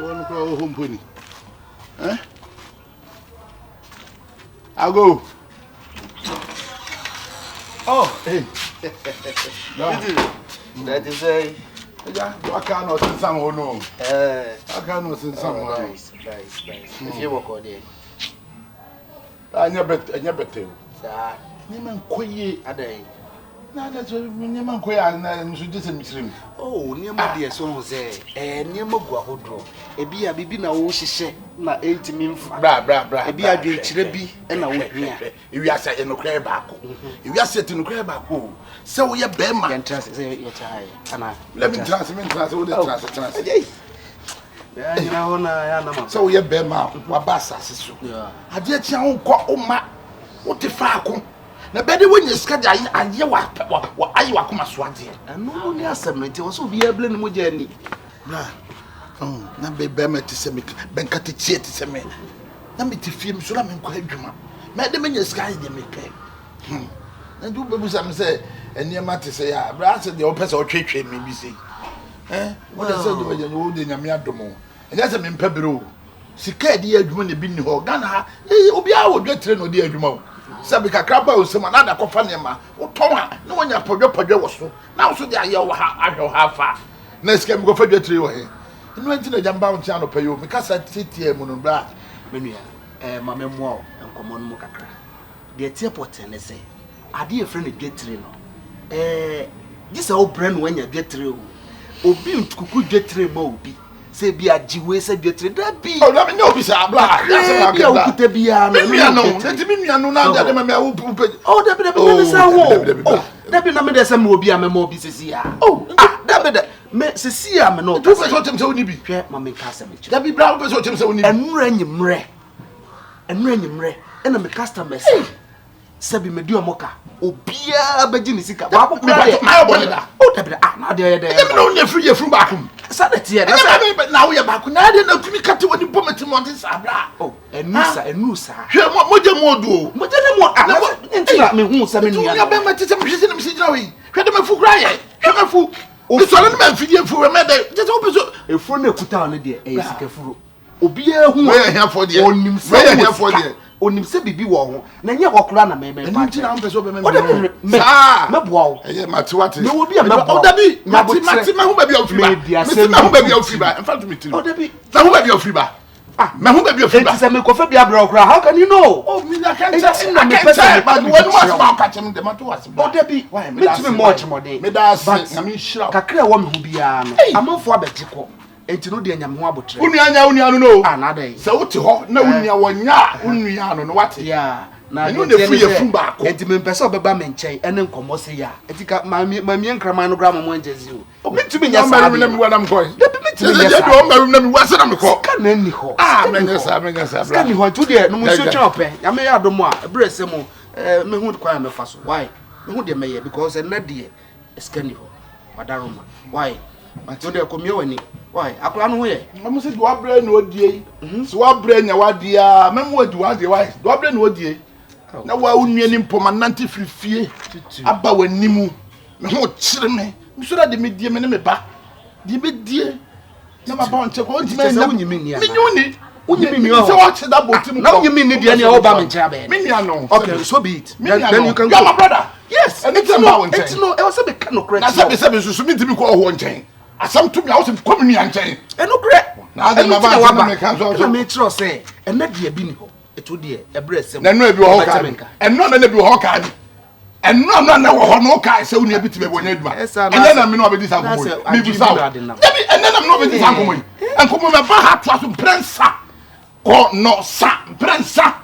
One call Kompany. Eh? I'll go. Oh, hey. That is a. I cannot send someone. No. I cannot send someone. Nice. If you walk on it, I never tell. sir. Niman Koye. A day. Now that's what Niman Koya and should dismiss. Oh, near my dear son say, and near Mogua, a be a baby now, she said, not 80 min bra, a be a great chirby, and I would hear. If you are set in the crab back, if you are set in the crab back, so we are Bema and trust your child, and I let me transmit all the transit. You know, So we are Bema, Wabasa. I did tell Oma, what the fuck? Na bedi when you scared aye wa aye wa kuma swade no ni asem was so be able no journey bra na be me te se me benka te tie te se me na me te fie me so na me nkwa adwuma me de me nya sky de me pe na du bebu sam se eniema te se ya bra se de o pese o twetwe me bi se what say do me no de nya me adomo enya se me mpa biro sika de adwuma ne bi ni ho Ghana ha obi a wo dwetre no de adwuma o sabi kakraba o se ma na da kofa ne ma wo ton a na wonya podwe wo so na wo so de aye wo ha ahwe ha fa na sika me go fa dwetre wo he no enti na jamba wo tia no payo me kasa titie mu no bra menua ma memmo enkomo no kakra de tie poten ne se ade e friend dwetre no gisa o brand wanya dwetre o obi ntukuku dwetre ma obi se bi ajiwe se dwetre da bi o na me no bi sa bla ya se na ga okuta bia no enti mi nua no na de me wo oh da bi na sa wo da bi na me de se me obi a me ma obi sesi ya da bi me sesi ya me no tu pe so tem se oni bi hwe ma me ka se me da bi bra pe so tem se oni bi enura nyimre ena me customers sabi me du amoka obia baji ni sika wa ko me ba bole da o da bi na de me no ne free free back sa da tie na wo ye back na de na tumi kate woni pomati monte sa bra enusa hwe moje modu moje ne mo entina me hu sa me nua ya be mate se me hwese ne me sigina we hwe de me fu kra ye hwe me fu o so ne me fidie fu we me de je se wo peso efuro na kuta no de e sika furo obia hu we here for de onim se onim se bibi wo ho na nye kokura na me pa nti na mpeso be me sa me boa wo eye matiwate me wo bi me boa o da bi mati ma hu ba bi ofri ba me ma hu ba bi ofri ba in fact me tiri o da bi na hu ba bi ofri ba me hu ba bi ofri ba enti se me kofa bi abra okura how can you know oh me na kan tell na me pesa but when was about catch me dem to was o da bi me timi mo chimode me da se na me shira kakra wo me hu bia no amafo abetiko enti no de anyam ho abotre unia no na dai se wote ho na unia wonya unia no wate ya na no ne free fu ba ko enti me pesa obeba me nchen ene nkomo se ya enti ka ma mi enkrama no grama mo njezi o metumi nya sa na mi wana mko de metumi nya sa de o maru na mi wase na mi ko ka na ni ho me nya sa ka ni ho tu de no mo so twa ope ya me ya domo a ebre se mo me hu kwa me fa so why me hu de me ye because na de ska ni ho wadaroma why mato de ko mi wani why akura no ho ye mo se do abre na odie so abre nya wadia memo odi wadie why do abre na odie na wa unue ni mpoma nanti frifie aba wanimu me ho kire me so da de me die me ne me ba de be die na ma ba onche ko onti me na unyimi ni me nyuni unyimi ni so wa che da botim na unyimi ni de na o ba me ncha be me nia no okay so be it then you can go my brother yes and it's about it's no e was be kan no correct na sabe so mi timi ko ho nchen asam to me a wo se ko me nua nchen e no correct na de ma ba na me kan so na me tro say e na de bi ni ho eto de ebre sem na no e bi ho ka eno na bi ho ka ni eno na wo ho no ka se unu e bi ti me bonya aduma ene na me no be di sa ko mi bi sa debi ene na me no be di sa ko mo enko me ba ha to aso prensa ko no sa prensa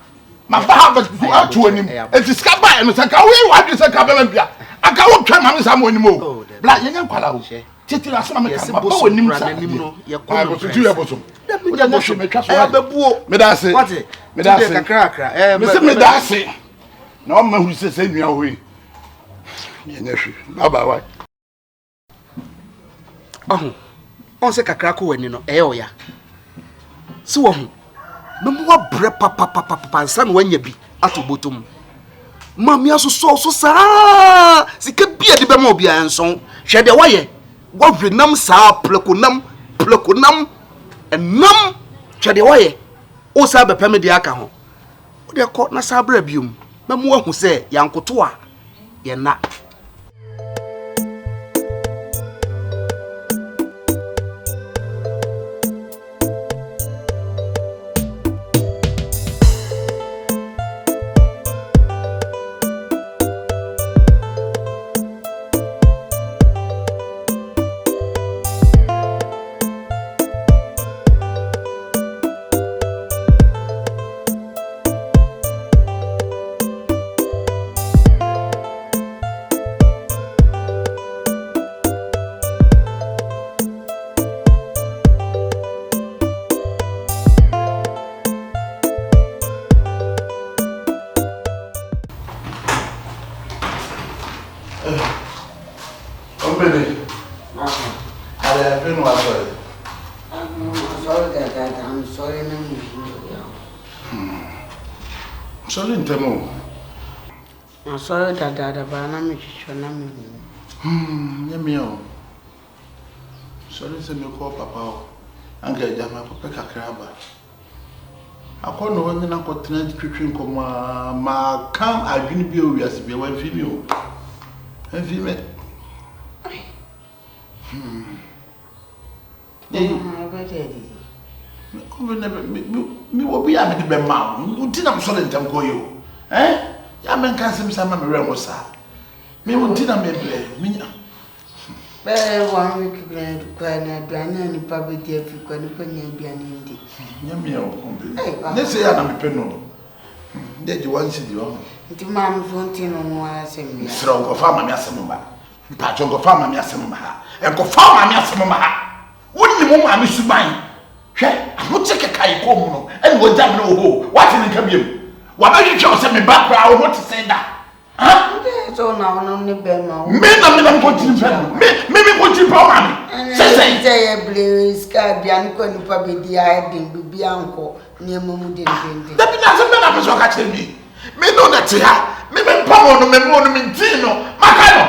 ma ba ha ba to anim e ti ska ba no se ka we wa di se ka be bia aka wo twa ma me sa mo anim o bla yenya kwala wo titira asema me ka ba wo anim sa no ye ko no tu ye bosom o ja bosom me twa so e bebuo me da se me da se kakra me se me da se na o ma hu se nua ho yi yenya hwe baba why on se kakra ko wani no e o ya si wo hu me mo bre papa nsa no wanya bi ato botom mami aso so saa sika bia de be ma obi anson hwe de waye wo hwe nam saa plekonam enam twede woye o sa be pem de aka ho o de ko na sa bra biom mamu ahu se yankoto a ye na Sorry, Dada, but I'm not sure. Yamio. Sorry, send me call Papa. Uncle Jama, Papa Crabba. I call no one in a continent creature come. Ma come, I didn't be obvious to be one female. And female. Me will be a bit of a mountain. Who did I'm sorry to go you? Eh? Yamen can't seem some of me won't dinner me. Well, 1 week to cry and and public dear if you couldn't put be an Indian. Yamio, let's say I'm a penal. Did you want to do? Into Mam's wanting on one I say, throw a farmer Yasamma. Patchon of farmer Yasamma. And go farmer Yasamma. Wouldn't you want my Miss Mine? I'm not take a kaikomo and go down no what in the cabin. What are you send me back? I want to say that. Huh? So now, only Bema. I'm going to maybe what you promise. Say a blue sky, Bianco, and probably the idea to be uncle near Mumudi. That doesn't matter for catching me. Me know that you have. Me Pamo, me Monumentino, Macano.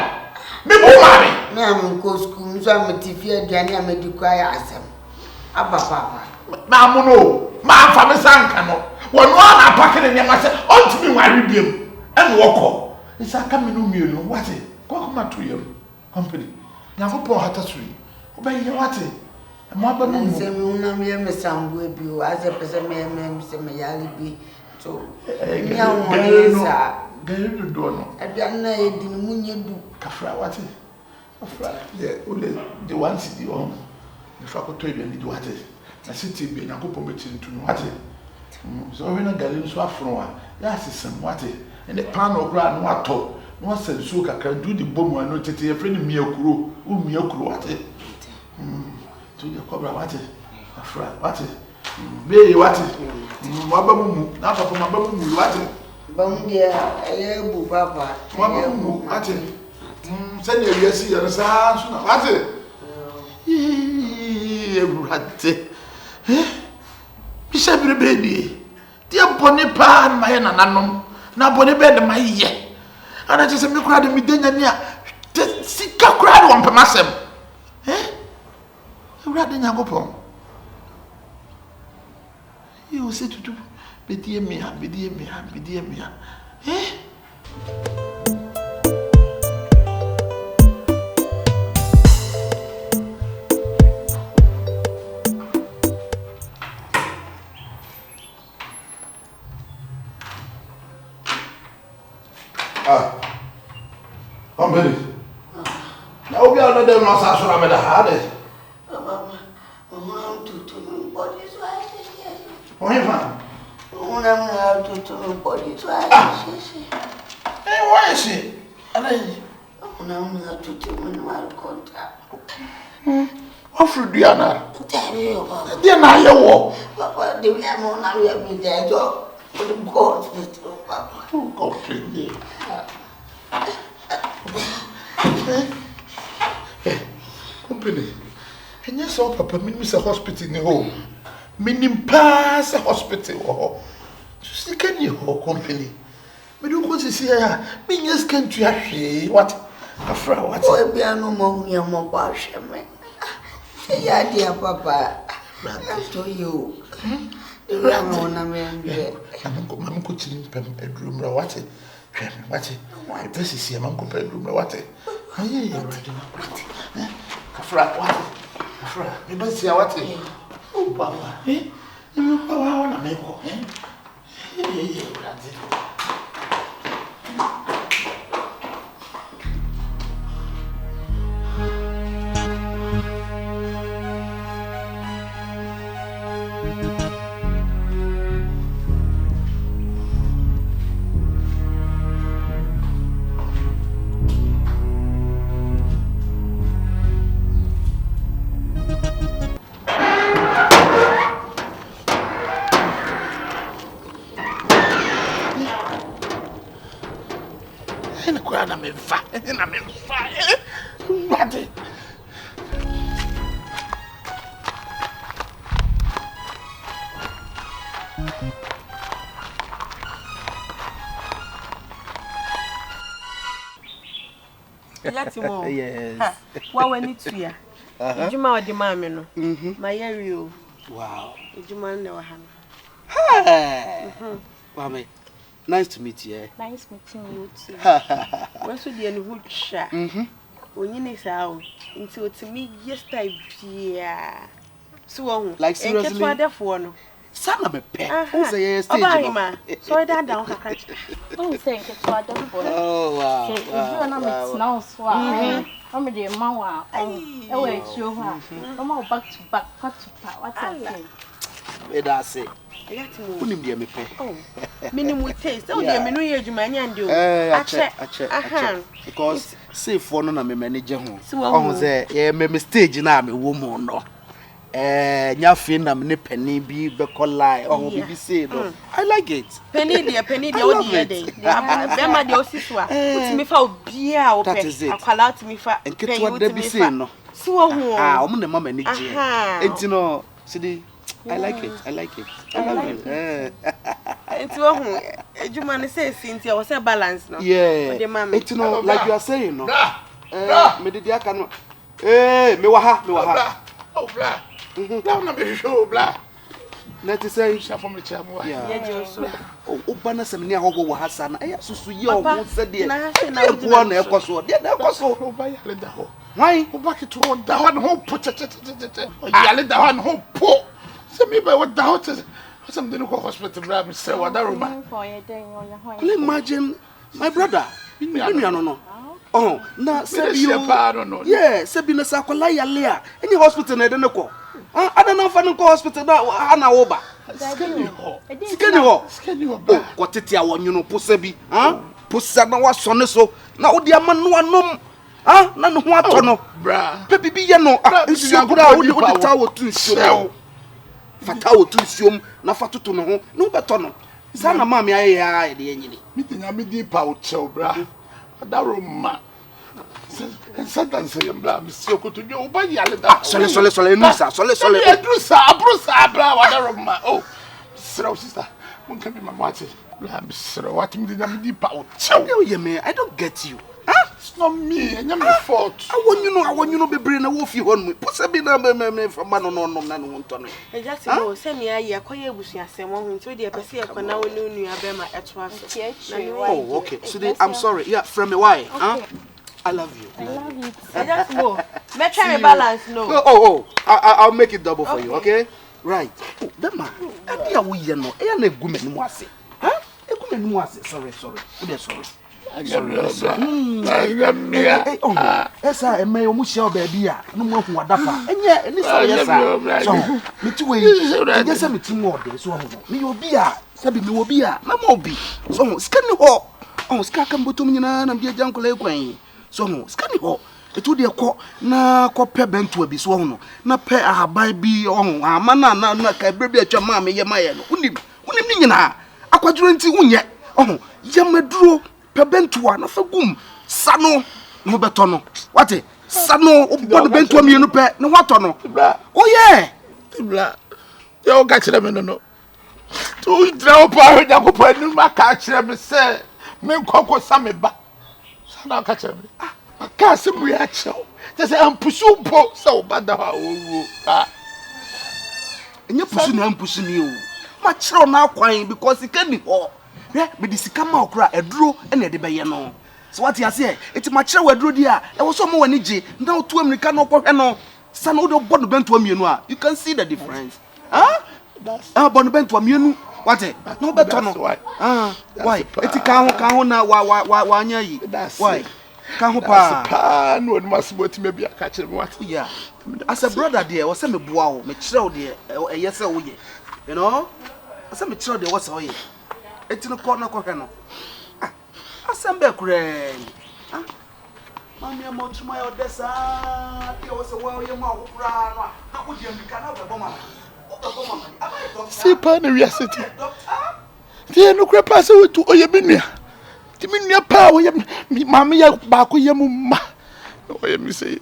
Me Mommy. Now, go school, so I'm a TV, Diana made you cry as him. Abba, Papa. Mamuno, my family Sankano. One I pack in your said, on to me, my redeem, and walk. It's a coming no meal, what it? Come to you, company. Now, for poor Hattery, obey your what it? And my brother, me some will be as a person, me, Mayali be. So, now, Gary Dono, I don't know, didn't you do Cafra, what it? The one city on the faculty and do what it. A city being a couple between to what it. So when a gallery so from yes, some what it, and the pan of grand what talk, no said sugar can do the bomb and not take a friend of Miyokuru, whom Miyokuru what it. To your cobra what it, a friend what it, be what it, Wabamu, not from my babu, what it, Bundia, a papa, Wabamu, what it, send you see your son, what it, what it, eh? Bishop baby, dear Bonnie Pan, my nanom, now Bonnie bed my ye. And I just a crowd of me dinner near the sick crowd one per massam. Eh? Rather than go home. You say to do, be dear me, be dear me, be dear me. Eh? Kompany. Now we are not them lost as well. I'm the hardest. Oh, you found? Hey, why is she? What for Diana? Diana, you walk. Papa, the woman I will be there. Go pretty. Kompany. And yes, all Papa, means a hospital in the home. Meaning pass a hospital. Just can you hold Kompany? We don't go to see her. Me just can't you actually what? A friend, what? Oh, be no more, your mobile shaman. Say, dear Papa. to you. Ramona man. I'm coaching bedroom. What it? What it? Why, this is your uncle bedroom. What it? Afra, what? Afra, you must see what it? Oh, Papa, eh? You want to make it? I'm in fire. What? Yes. What we need to ya? Ejuma odi maame no. My area. Wow. Ejuma na wa ha. Hi. Mami. Nice to meet you. Nice meeting you too. When so dey no hutwa. Onyine sa o. Nti otimi yesterday bia. So won. Like seriously. Enke to adefo no. Sana me pe. O say yes stage. Oba so that down kakra. Don't say que tu as done for. Oh wow. You are not now so. I'm the man wa. E we chu ha. Come back to back what I say. We da say. Yatimo. Unim dia me pe. Oh. Minimum taste. Oh dia me no ye adwuma nya ndio. Ache. Because say for no na me manage ho. Oh say me stage na me wo mu no. Nya fe na me penny bi be collide. Oh bibi say no. I like it. Penny dia o dia dey. Be ma dia osiso a. Utimi fa obi a wo pe. Akwala utimi fa. Penny utimi fa. No. So ho. Omo na ma manage. Enti no, see I like it. I love it. It's one Juma say since you was a balance no. Yeah. It's no like you are saying no. Me did ya can. Me wa ha. Oh blah. Blah na be show blah. Let say sha for me chamu. Yeah. Oh, bana sem ni ahogo wa hasa na. Susu ye o mo se de. Na ekoso. De na ekoso. O ba ya le da ho. Why? O ba ki to da ho no po O ya le da ho no po. Se me by what the house is something to hospital grab say what that room. Imagine my brother. No. Oh, na sabi you. Yeah, sabi na sa kwala yale a. Any hospital na de ne ko. Ada na fa ne ko hospital na ana wo ba. Skeni ho. Ko tete a wonyo no po sabi. Posa na wa so ne so. Na odi ama no anom. Na no ho ato no. Bra. Pe bibi ye no. Nsuo kura odi ta wo tu nsuo. Fata wo tu nsuom na fatoto no ho no beto no sana ma me aye ya de enyini mitinya me di pa wo chew bra adaro ma satan say bra me si okoto bi o ba yale da sole nusa sole abrusa bra adaro ma oh sro sister mon kan bi ma wate bra me sro wate me di pa wo chew you me I don't get you. It's not me, and my fault. I want you know be bring a wolf you on me. Possibly no no. Just know, send me a quay bushia, someone who the Pessia can now know you abema at once. Oh, okay. So I'm sorry. Yeah, from me why? I love you. I love you. Just know. Make sure balance no. Oh, I'll make it double for you, okay? Right. Oh, Bema. I we no. E na egu menu ase. Egu menu ase. Sorry. We sorry. Esa eme o mu hia obabi a no mu ahu adafa enye eni so yesa so meti we enye se meti mu ode so ho me obi a sabi me obi a na ma obi so ho skani ho ska kan botom nyina na bia jankola ekwan so ho skani ho etu de ko na ko pe bento abi so ho no na pe ahaban bi ho ama na ka bre bi atwa ma me ye maye no unim ni nyina akwaduro nti unye ho yamaduro Pebentua na fagum sano no beto no wate sano obodo bentua mienu pe na wato no oh yeah bla yo ga kire me no to dra opa ho da ko pa nu ma ka kire me se me nkoko sa me ba sana ka kire me aka se mu ya cheo je se ampusu po se obada ha owo enye pusu na mpusu ni o ma kire na akwan because ika ni ho me di sika ma okra eduro na de beye no so what you say eti ma kire waduro di a e wo so mo wani je na otu amerika no kwohwe no sa no do bono bento amienu a you can see the difference bono bento amienu what no beto no why eti ka ho na wa anya yi why ka ho pa no one must boti me bia ka kire me what yeah as a brother there was me boa wo me kire wo there yes wo ye you know as me kire wo there was wo ye eti no ko na ko hwe no asembe kure mami amotuma yo desa ti o se wo ye mo akura no na ko di ambika na be bomama si pa na wi aseti ti no kure pa se wotu oye menua ti menua pa oye mami ya ba ko ye mu ma oye mi se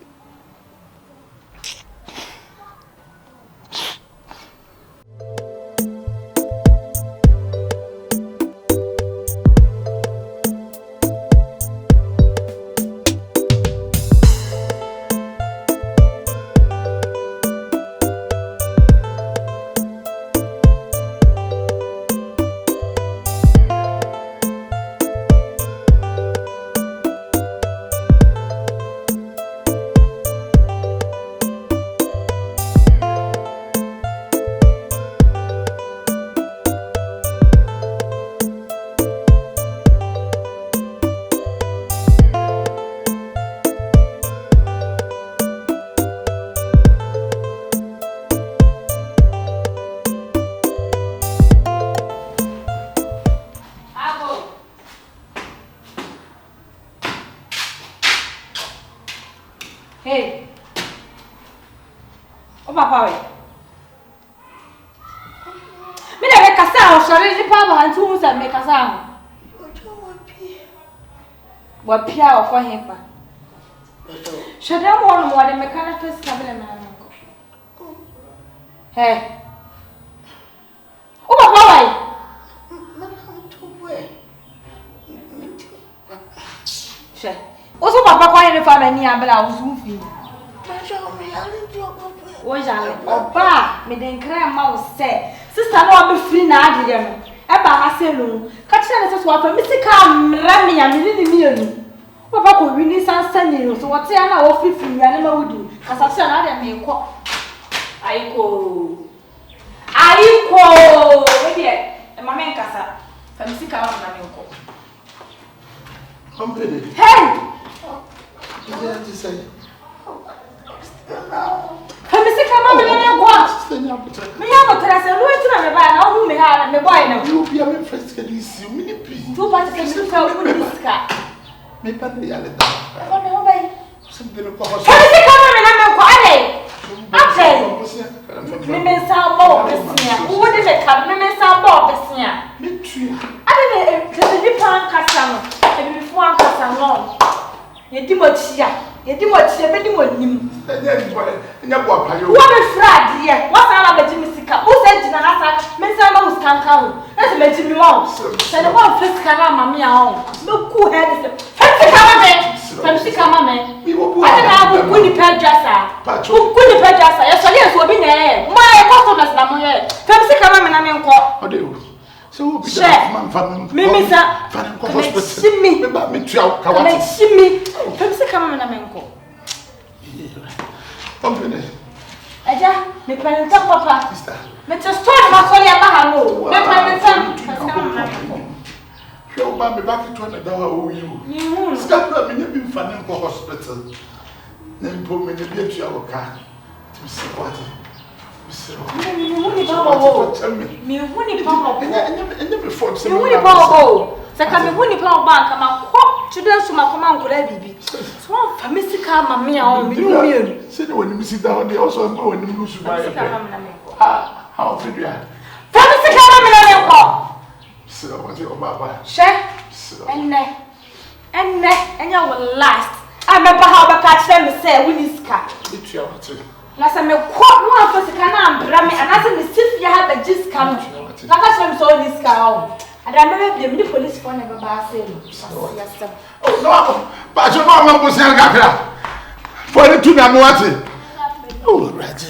Hey. O papa we. Me na be kasa o sori ni pa ba ntu sa me kasa ho. Wa pia o ko hefa. Shada mo no mo de me kana fes ka bele na ko. Hey. O papa we. She. O so papa kwa ni fa mani abela o su fi. O jale oba me den kra ma o se. Sister no be free na adide no. E ba ha se no. Ka kire na so afa mi sika mra me ya me ni mienu. Papa ko wi ni sansan ni so wote ya na wo fifi ya na ma wudi. Kasa se na de me ko. Aiko. We de mama en kasa. Fa mi sika wa na me ko. Kompany. Hey! What you say? Kamisi kama mimi na kwa. Mimi hapo tarasa ruwe tuna mebaya na huyu mehara meboy na. You be a friend can you see me please. Tu pati kamisi kwa kuniska. Me pa de yale da. Kwa me obai. Sempre no corro. Kamisi kama mimi na kwa ale. Ate. Mimi sambo besia. Wo de me ka mimi sambo besia. Me tu. Ade de ni pan kasa no. E bi fu an kasa no. Yedi mochia be di monim. Nya bo apayo. Wo be frad ye. Wo sa na beji misika. Wo se jina na sa me sa na uskanka ho. Na se beji mi wo. Se de wo fisika na mama ya ho. No ku head se. Fisika ma me. Fisika ma me. Ate na bu ku ni pedjasa. Ku ni pedjasa. Ya so le so bi na e. Mo e customers na mo ye. Fisika ma me na me nko. Ode so wo bi da man fan. Mimi sa. Fan ko hospital. Me ba me tua ka wa. Me shimi. Fisika ma me na me nko. Kompany. Aja, me planeta papa. Sister. Me te store ma so ya ba ha no. Me planeta. Show ba me back to na da o yi o. Ni hu. Skapa me ne bi mfa ne ko hospital. Ne mpo me ne bi atua wo ka. Ti se kwati. Me hu ni pa wo. Me hu ni pa wo. Enya me phone se. Me hu ni pa wo. Saka me hu ni pa wo bank ma ko children so ma ko ma nkora bibi. So family ka ma me a o me ni mienu. Se de woni mi si da ho de also ma woni mi su ba ye. How fit you are. Family ka ma me na me ko. So what you baba. She. Enne enya will last. I remember how ba ka chere me say we ni sika. It you what. Na se me ko no afosika na ambra me anase me sifia ha ba jiska no. Na ka chere me so ni sika o. Ada me be me police phone never ba say no. Oh no. Ba jo no ma bo se gakra. For the two na no what. Oh right.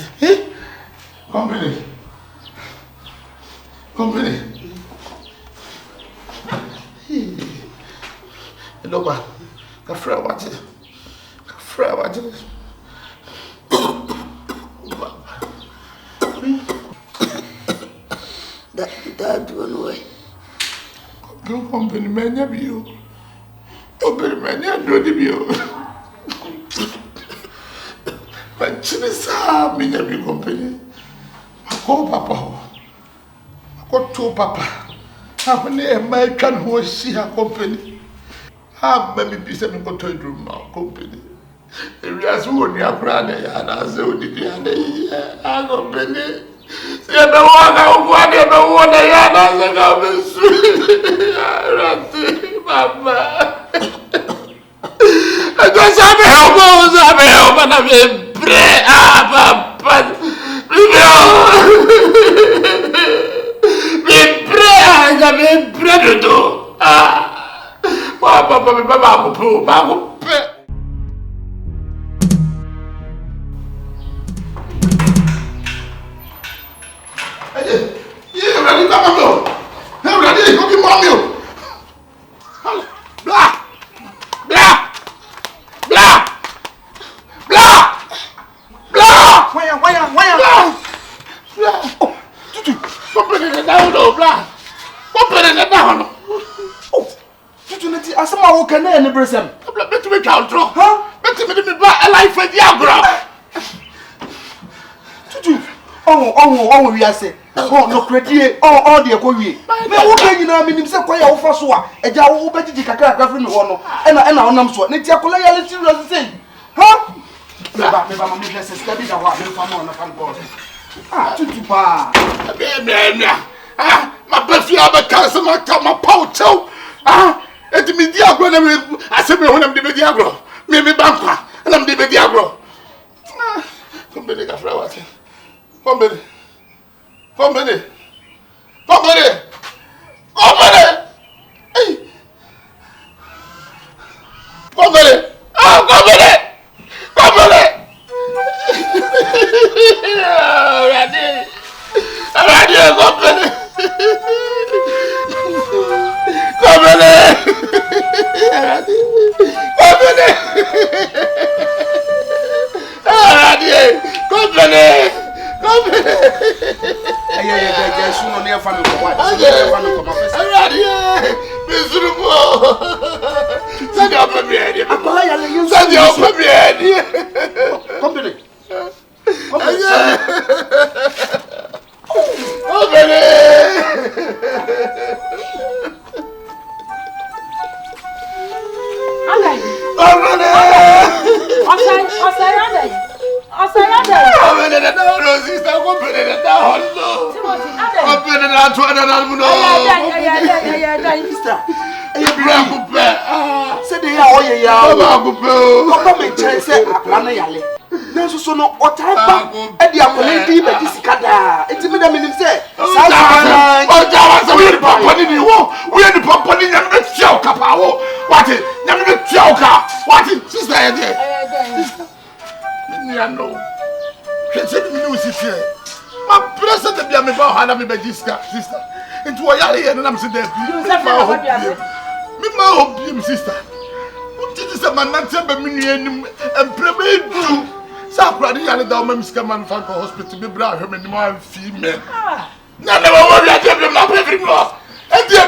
Kompany. Company. Hello, ba. Kafra what? Kafra what? That one way. Company man, you. Company man, you do you. But Chinesa, me never company. I call Papa. I got two Papa. How many American who see her company? How many pieces of go to a room now, company? If you ask who you are crying, and I say, who did you have a company? See, I don't want to go on the yard as a government. Mama. I just have a help, and I'm a bread. I'm bread. Papa. Oh, we are saying, oh, no credit, oh, dear, go ye. Now, okay, you know, I mean, himself, quite a first one, a jar who better to crack in the one, and I know what Nitia Colaya is saying. Huh? Never study the one from the fan board. Ah, Tutu Pa. Ah, my birthday, I'm a customer, come my pouch. Ah, at the Mediagro, I said, when I'm the Mediagro, maybe Banqua, and I'm the Mediagro. Company Gafra. Company. Hey. Company. Ah, company. Sister, into a yard and I'm sitting there. Sister. What did this man not tell me and pray to Sapradi and the Miss Caman Franco Hospital to be brought him and one female. None of what I tell you, not every more. And you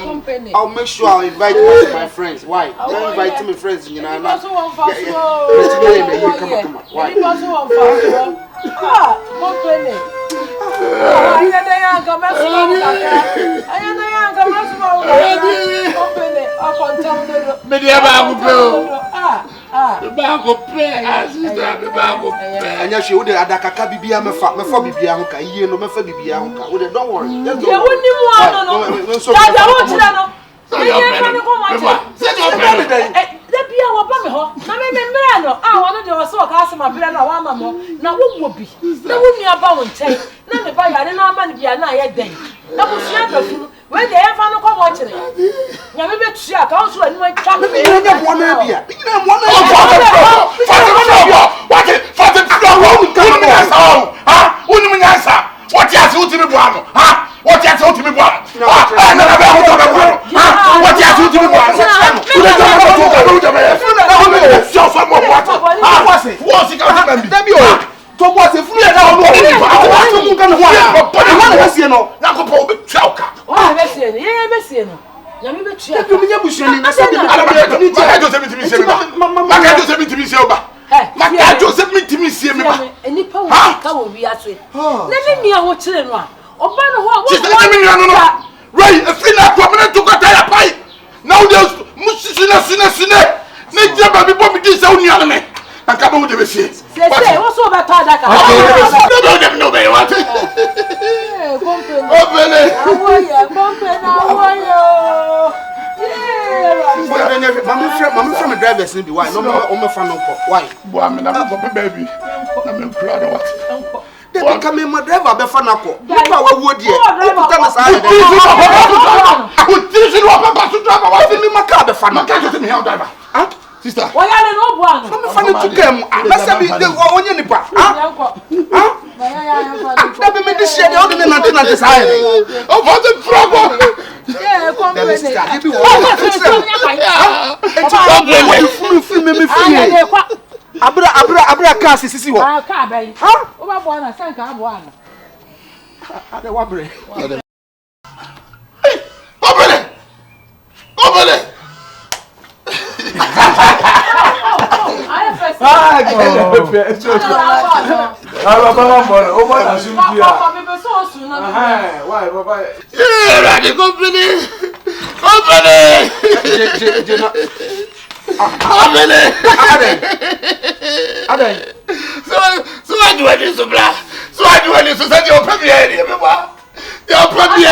Company. I'll make sure I'll invite most of my friends. Why? Don't invite me friends, you know. When the ever no come watching it. Yami be tia ka so anu atwa me. You nya bo na bia. You nya bo na. What it? Ha? Unu nyansa. What you say to me boano? Ha? What you say to me boano? Ah, na be ho to me boano. Ha? What you say to me boano? You don't know what to do. So for more water. Ah, what's it? What's it going to be? That be all. To what's it? Flu na no. What you can do? What you see no? Na ko po be twelka. Oh, be see no. Ye be see no. Yami be tia. You me nya bushani na say Maka Joseph mitimi se ba. Maka Joseph mitimi se ba. Maka Joseph mitimi se me ba. Enipa wo ka wo wi aso. Na me nia ho kire no a. Oba no ho wo. Na me nia no. Ray, if you not come to got tire pipe. Now there's sune. Na jaba bi bo mi di se oni ane me. Na ka bo de be sie. Say wo so ba ta da ka. No be what. Kompany. Obele. Kompany awoyo. Mama from drivers be why no me fan no why Boy me na go baby. Na me kura da what. they become my driver be fan ako nipa wa wo die okuta me sa What me maka be fan maka to me how driver. Ah sister. Why are no boano? me fan to kem na say bi de onye nipa that be me this year they all the na sa Oh for the trouble. Yeah, Kompany. Abra car sisi wo. Ah, car bai. O ba boana, san ka boana. Ade wa bre. Obele. So I do it so blah. So I do it so that your premier your premier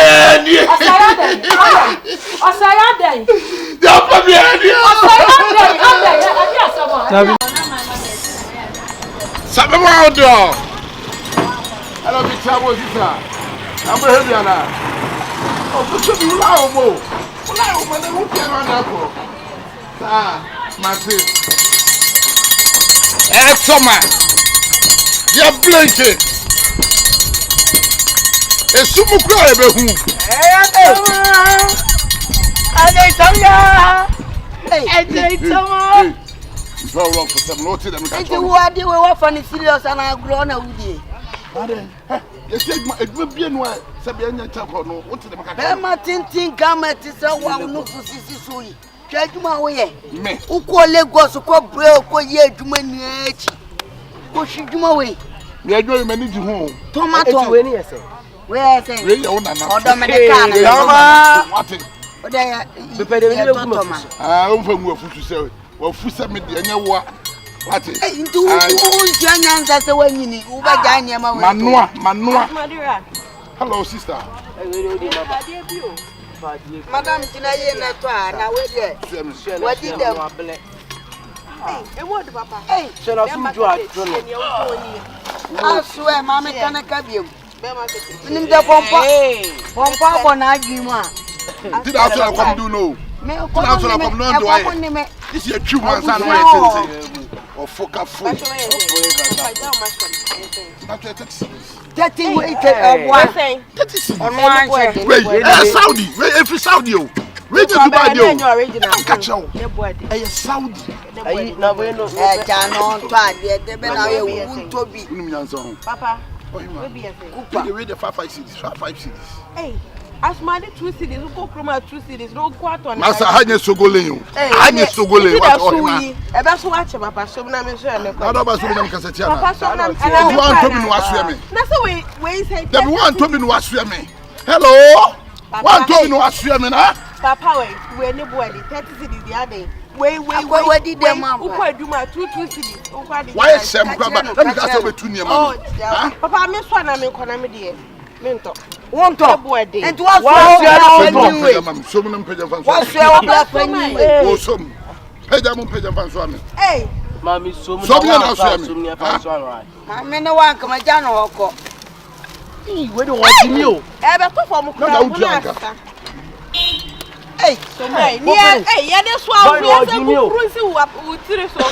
hello, big trouble, sister. I'm here now. Oh, put you loud, mo. Loud, man. Who can run that for? Martin. Summer. You're blinking. A super cry, who? It's not wrong for some notes. What do you want for the serious and I grown a woody? You said it will be in where Sabian Chaco. What to the Martin come at this hour, no for Sissy Sui. Judge my way. Me, who call Legos, who call Bro, who ye to many age. Who should do my way? We are going to manage home. Tomato, when you say, where I say, really, or Dominican. What I don't know what to say. Well, for some media, what is it? Manua. Hello, sister. Madam, tonight, now what did them? Hey, what, Papa? Hey, shall I swear, Mamma can I come you? In the Pompa, on Agima. Did I come do no? This is a true man's and or fuck full. 30 waited one thing. 30 on one Saudi. Every Saudi. Wait to buy you. Catch you. A Saudi. Papa, read the 5 cities. 5 cities. Hey. As my 2 cities, who go from 2 cities, no quarter. Master, I need to go lane. I need to go lane. What that's what Papa, so I'm sure. I don't know you want to be no me. That's the way say. The one to be no me. Hello? One to be no me, na? Papa, we any boy 30 cities the other. Wait, did them who could do my 2 cities? Why is Sam Grabber? Let me ask you 2 near. Papa, I miss one I'm economy dear. Minto. One top wedding. And what's some Pedam. Hey, Mammy, so Mamma, no one come a general. We don't want you. ever perform. Hey, so hey, yeah, that's why we are so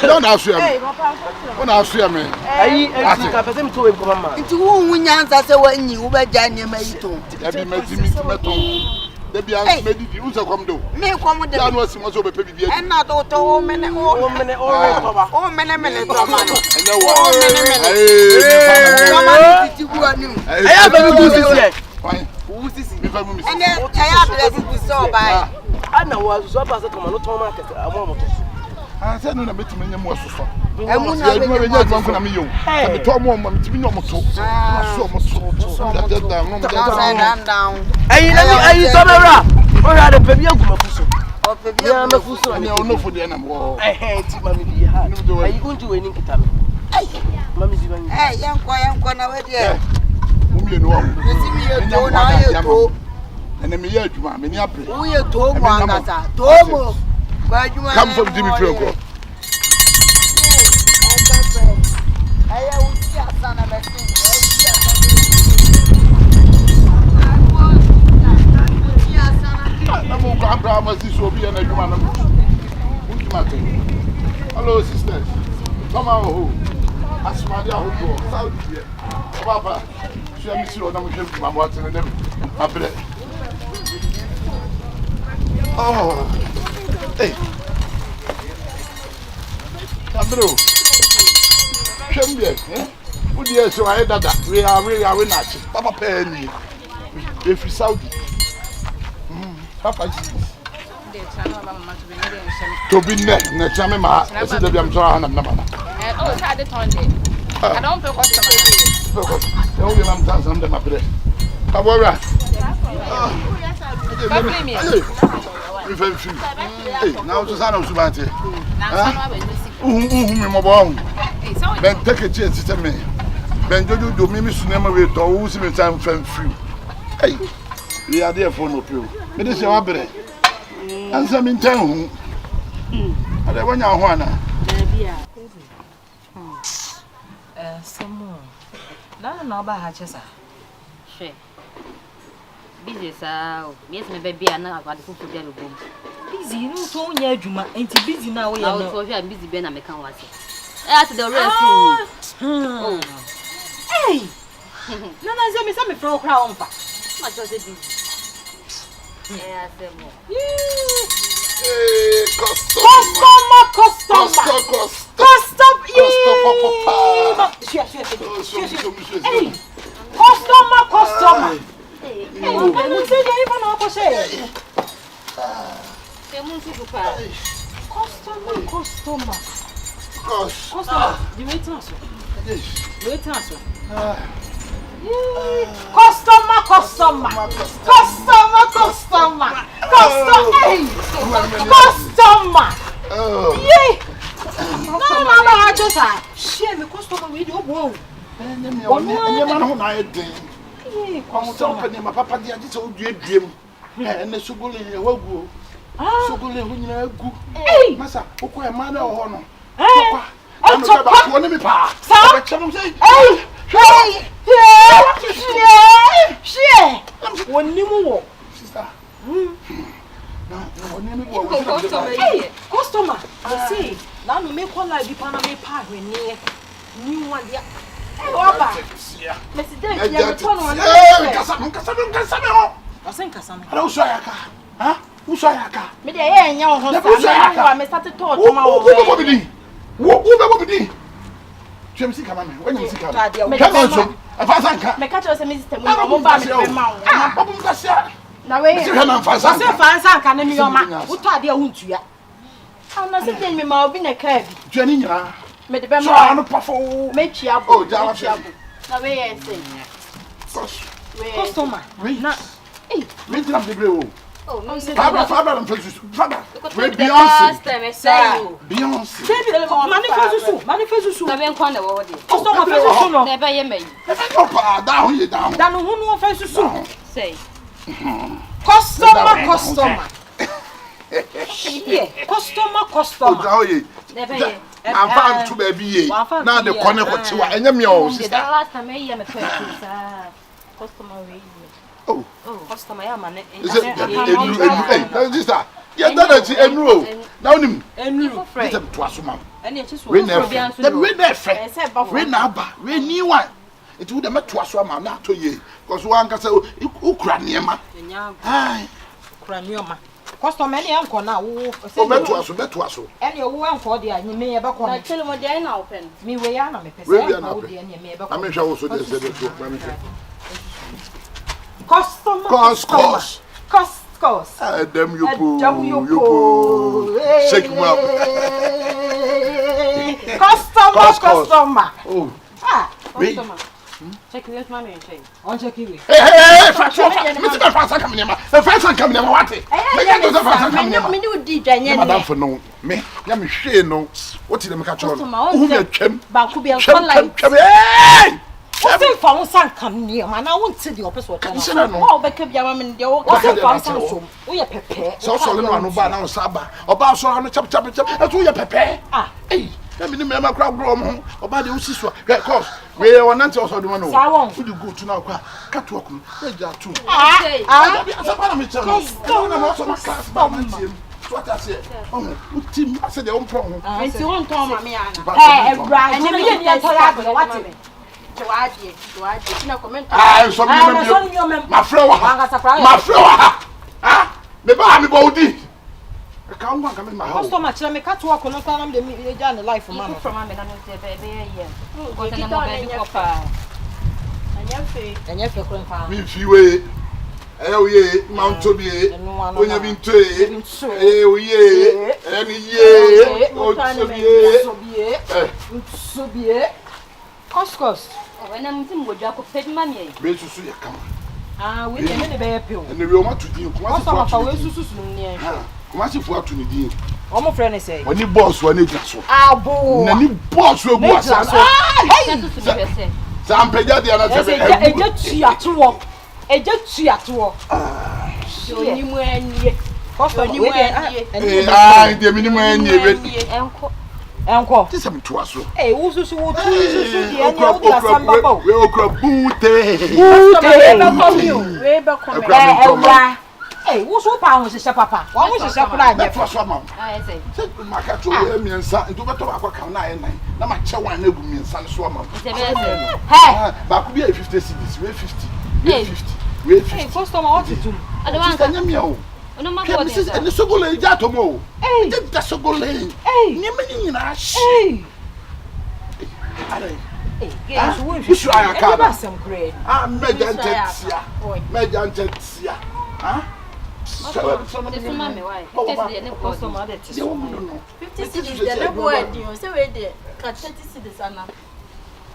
don't ask you. Don't ask you, man. I think I person to him mama. Nti wo nyanza se wanyi wo ba ja ne mai to. E bi meto. De bia medidi wo se kom do. Me kom de. Ya no asimo so be pe bibia. E na do to o mene to ba. O mene to ba no. Enya wo. O mene. Eh. Mama titi bu ani. Aya be go sisi. Fine. Wo sisi. Me fa mu mi. Ene aya bless bu so ba. Ana wa so ba se Toma no Toma market amo to. Ah, say no na betimi nya mo soso. Emu na be nya adwuma ko na me yo. Me to mo mo betimi nya mo to. Na so mo so. Da no down. Ayi Tomera. O ya de pebi agumafuso. O pebi agumafuso. Ani ono fo de na mo. Ti mami bi ha. Ayi gunju we ni kita me. Mami di mami. Yankwa na we de. Mo mi enu o. Betimi ye to na ye to. Ene me ye adwuma me ni apre. Wo ye to mo angasa. To mo. Kwa adwuma. Come from Jimmy Franco. Aya uti asana mesin. Namu kwa Abraham sisi obi na adwuma na mo. Untimate. Hello sisters. Come on. Asmadi ahugo. Saudi here. Papa. Share me sure na mo hwem ma mo atene dem. Abre. Oh. Hey. Abro. Shambie, Who the so I dada. We are not. Papa penny. If you Saudi. Papa is. To be net, Nechamema, I said that I'm trying to number. Oh, it's had the tongue. I don't feel customer. Only I'm dancing them up there. Kabora. Hey, now to San Subante. My bone. Ben take a chance to me. Ben do Mimi Sunema with those who time friend free. Hey, we are there for no pill. It is your abbey. And some in town. I don't want your Juana. Some more. No, about Hatchesa. She. Busy, sir. Yes, my baby, and now I've got the food for the room. Busy, no, so near Juma, ain't busy now. We are busy, Ben, I can't watch it. That's the rest. Oh, hey, no, I said, me from Crown. Much was it busy? Yes, Customer. Hey, I'm saying even up for say. Customer. You wait us. Wait us. Customer. Yay! No, I just share me customer with your whoa. And your man who I did. I'm talking my papa, I just told you, Jim. And the Suguli, Wogu. Suguli, when you go. Hey, Massa, who a man or honor. I'm talking about one of me, pa. Hey, One new sister. customer. I see. Now you make one like the Panama Park when new one. Yeah. Hey, Papa. Mr. David, you return on. I think Cassandra. Hello, Sayaka. Huh? Who's Sayaka? Me the air and your husband. I started talking to my Who James, come on. When you see come on, I catch us a Mr. Now, wait, I can't name your man. What are they won't you? I'm not sitting me, my being a curve. Jenny, made the best make you up. Oh, now, wait, I say, customer, not wait up the blue. Oh, no, Father, and Father, Beyonce. Manifesto, I've corner over there. customer, Never you may Down here, down. Dan who offenses soon. say. Customer. Customer. Never I'm found to be now the corner what you are, and your last time I am a question. customer we. Oh, customer ya man. Is it sister? Yeah, that is enro. Now him. Enro. Get them to asuma. Any just We never. We never. We never. We new one. It would have to asuma na to ye. Because one can say Ukrainian. Hi. Ukrainian. Customer any uncle now. Oh, beto aso. Any wo uncle there you may ever come. Tell me dey na open. Me we ya na me pese. We na open. I mean sure also dey say the customer. Cost. Them you po. Shake me up. Customer. Oh. Customer. Check it with mommy and check. On check it. Hey, fast come near. The first come near what? Me do di dwanye. Madam for no. Me, ya me hwe no. What did them catch on? Who me twem. Ba ku bi an like. Hey! What's for one son come near? Man, I won't see the opposite. Oh, back up your woman. What's for some? We are pepe. So no ba na saba. Oba so no chap. That's we are pepe. Ah, hey. Let me remember crowd grow on. Oba de usi so. Because we want to also do one. Would you go to now? Cat walk. We just two. Ah, me tell you. I'm also my class by my team. What I say? Oh, team. I said they own problem. And you won't tell me. Hey, right. And you didn't tell her what it. My friend, me ba me body. I can't walk in my house. So much let me cut walk on time the me down the life for mama. From mama na say baby here. Go to na baby papa. Anya fe kron pa. Me fiwe. Ye mount to be. Onya binto e. Oye. Eni ye. O so be. Cost. When I'm thinking, would you pay money? Be to see a come. Ah, we didn't be a pill. And the real to do. What's our way to near? What's if what to do? All my friends say, when you boss, when you just so. Ah, boo. Any boss will go. Some pay the other day. A jet at work. A jet at work. Ah, so you went. Cost on you. Ah, the minimum. Uncle, this is to us. Hey, who's the one to the end of the summer? We'll grab booty. Hey, who's who pounds is a papa? What was a surprise for some? I say, my cat told me and son to better work on 9. Now my child and never mean son swammer. Hey, but be a 50 cities, we're 50. We're 50. We're 50. First time I want to do. I don't want to know. No matter what is and the Sogole Jatomo. Hey, that's Sogole. Hey, Nimini Nash. Hey, yes, you are a car. Some great. Ah, Medantesia. Medantesia. Huh? Some of the mammy, why? Oh, some other 50 cities, the word you say, they cut 30 cities.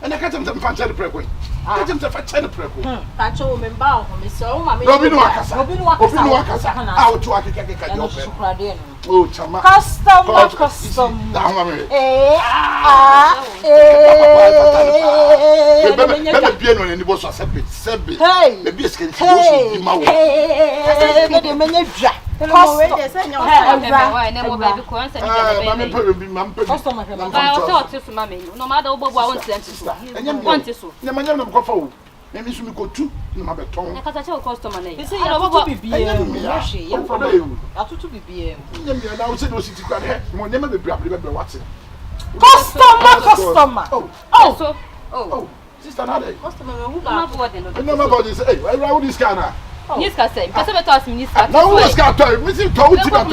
And I got them to find the prequel. I got them to find the prequel. That's all men bound for me, so Mammy. Robin Wakasa. Out to Akaka. Oh, Chama. Custom. Piano and the boss was separate. Hey, the biscuit. Hey, no matter what I want to do. Maybe you go to no beton. I tell customer name. You say I want to be customer. Oh, sister, customer who nobody say, hey, why would this guy now? Niska say, customer told me Niska. No, this guy told me, Missy told you that.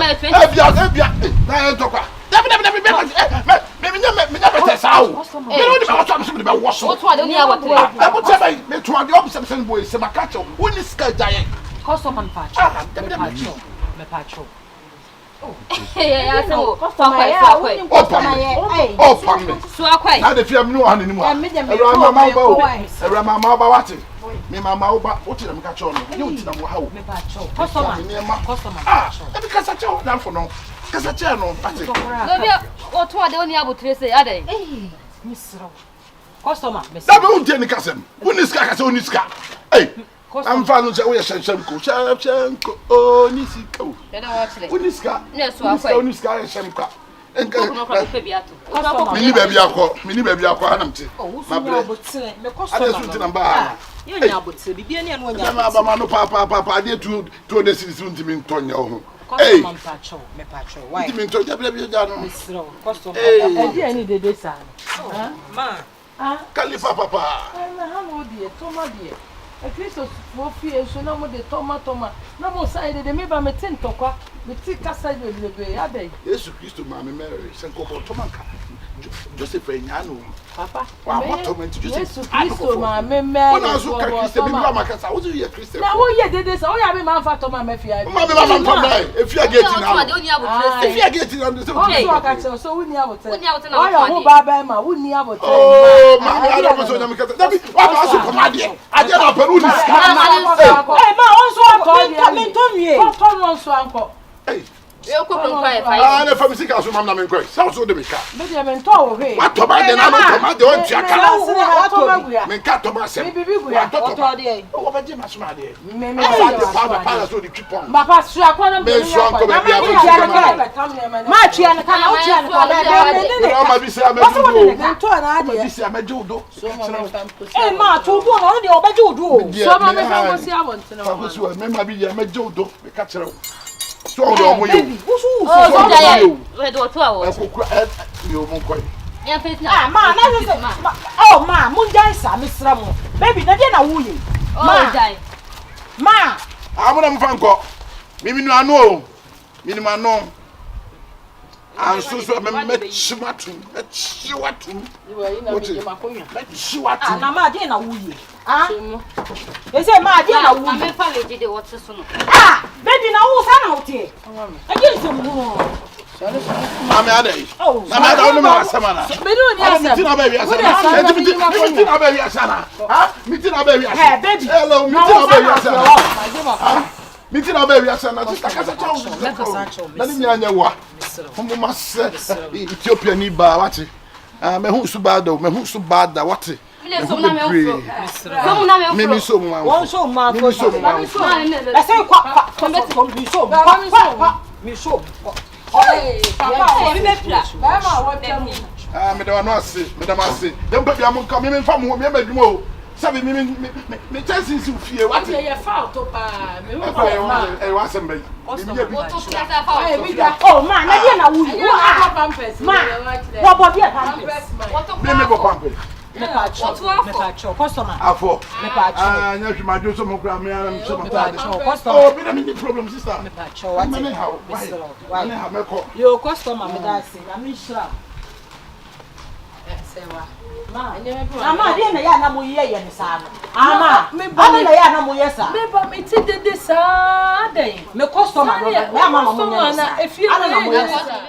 Me mama oba what them catch on you tin am how me pa cho customer because I cho down for no because I cho no party no be o to ade oni abotre say ade eh misro customer me say that be o ni kasem uniska kase uniska eh am fa no say we shenko onisika uniska uniska shenko mini baby akọ anam ti ma bre me customer You nyabo tse bibia ne no nyabo. Na ba ma no papa dey to the citizen to me ntonya ho. Hey, me pacho. Why? Ntimi ntonya bia ja no. Misro, customer. E di ani dede sa. Ma. Kalifa papa. Na ha mo die, Toma die. E Kristo fo fie so na mo de Toma. Na mo sai de me ba me tintokwa. Me ti kasa de lebe adai. Yesu Kristo ma me Mary, senko Toma ka. Joseph Enyano. Papa. Wa mo Joseph. Yesu Kristo ma me Mary. Wona so ka Kristo bi ba makasa. Wo you Kristo? Na wo ye dede sa, wo ya me man fa Toma me fia. Ma be ba man Toma. E fia gate na. E fia gate na so. Okay. So we ni abote. Woni abote na. Wo ya ho ba ba ma, wo ni abote. Oh, ma I don't so nyam kasa. Dabi, wa ba so Toma de. Ade na peru ni ska. Ma onso anko me ntomie. Ko onso anko. Hey. Eu compro pra fa. Na famisi ka so mam na me nkoi. Sa so de me ka. Me de me nto wo he. Wa Toma de na no Toma de on tia ka. Me Me ka Toma se. Me bibi guya. Oto de. O ba je ma so ma de. Me Sa de pa so de twipon. Papa su akwa Me so anko be bia Ma tia na kana, o tia na kana. Me ma bi se ameju do. Nto na ade. Bi se ameju do. Ma to do no de obeje odu. So ma me fa mo si abontene Fa wa. ko so me ma bi ya ameju do. Me ka kire wo. So o do mo yo. Oh, so jaya. We do to awo. E ko kura mi o mo nkoi. Ya fe na. Ah, ma na se. Oh, ma, mun jai sa me sra mo. Baby, na de na wuye. Oh, jai. Ma, Amuna mfa nko. Mimi nu anu o. Mimi nu anu. Anso so me chiwatu. Chiwatu. na ma de na wuye. Ah. E say ma de na Ma wuye. me fa leje de what so no. Ah, baby na wo sa na wote. E je se mu. Mami adai. Oh, Na ma da onu ma asama na. Me do ni asem. Miti na ba wi asana. Miti na ba wi asana. Ha? Miti na ba wi asana. Hey, baby. Hello, miti na ba wi asana. Miti na ba wi asana. Ti takasa chawo. Na ni anya wa. Homo masse. Ethiopia ni ba wati. Me hu su bada, wati. Me so na me ofro. So na me ofro. Me so mu. Won so ma ko. Me so mu. Ma me. E say kwa mi so. Mi so. Papa, me be pla. ba ma wo temu. Me da no ase, me da ma ase. Dem pa bia mo nka me mfa mo, me madwuma o. Sabi me chances si fie wati. Ye fa to pa. Me wo Efa e wa sem bai. O to plata fa. Oh, ma, na de na wuye. Ma, wo bo bia pampers. Me bo pampe. Me pa cho. Customer. Afo. Me pa cho. Nya hwi ma jo so mo kra me am so mo Me pa ta. cho. Customer. Oh, me da me problem sister. Me pa cho. What? Me how? Why? Me how me ko. Yo customer me da say. Na me shira. Sewa. Ma, ama de na ya na mo ye ye ni sa no. Ama na ya na mo ye sa. Me ba me ti dede sa dai. Me customer no. Me ama mo ye sa. Ana na mo ye sa.